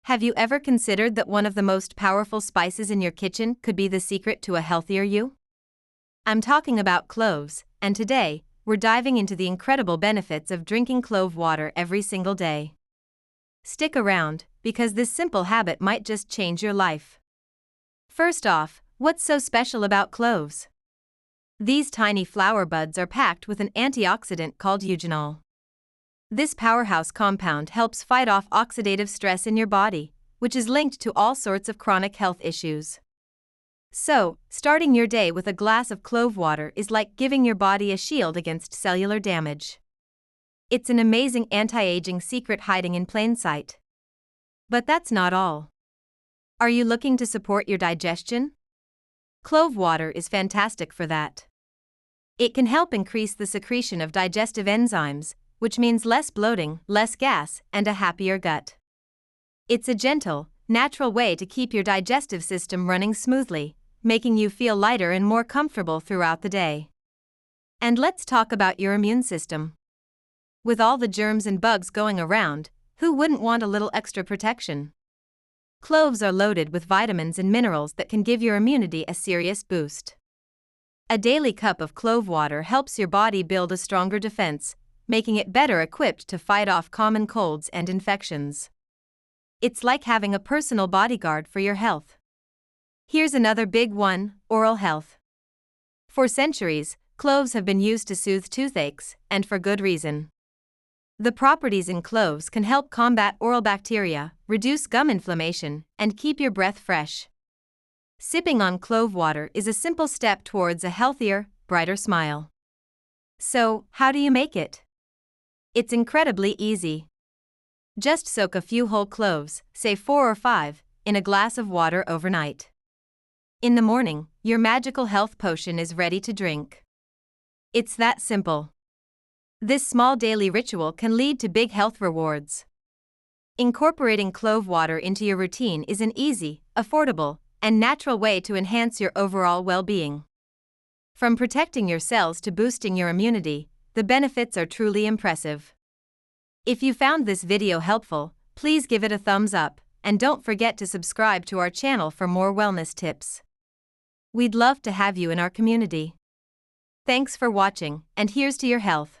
Have you ever considered that one of the most powerful spices in your kitchen could be the secret to a healthier you? I'm talking about cloves, and today, we're diving into the incredible benefits of drinking clove water every single day. Stick around, because this simple habit might just change your life. First off, what's so special about cloves? These tiny flower buds are packed with an antioxidant called eugenol. This powerhouse compound helps fight off oxidative stress in your body, which is linked to all sorts of chronic health issues. So, starting your day with a glass of clove water is like giving your body a shield against cellular damage. It's an amazing anti-aging secret hiding in plain sight. But that's not all. Are you looking to support your digestion? Clove water is fantastic for that. It can help increase the secretion of digestive enzymes, which means less bloating, less gas, and a happier gut. It's a gentle, natural way to keep your digestive system running smoothly, making you feel lighter and more comfortable throughout the day. And let's talk about your immune system. With all the germs and bugs going around, who wouldn't want a little extra protection? Cloves are loaded with vitamins and minerals that can give your immunity a serious boost. A daily cup of clove water helps your body build a stronger defense, making it better equipped to fight off common colds and infections. It's like having a personal bodyguard for your health. Here's another big one: oral health. For centuries, cloves have been used to soothe toothaches, and for good reason. The properties in cloves can help combat oral bacteria, reduce gum inflammation, and keep your breath fresh. Sipping on clove water is a simple step towards a healthier, brighter smile. So, how do you make it? It's incredibly easy. Just soak a few whole cloves, say 4 or 5, in a glass of water overnight. In the morning, your magical health potion is ready to drink. It's that simple. This small daily ritual can lead to big health rewards. Incorporating clove water into your routine is an easy, affordable, and natural way to enhance your overall well-being. From protecting your cells to boosting your immunity, the benefits are truly impressive. If you found this video helpful, please give it a thumbs up, and don't forget to subscribe to our channel for more wellness tips. We'd love to have you in our community. Thanks for watching, and here's to your health.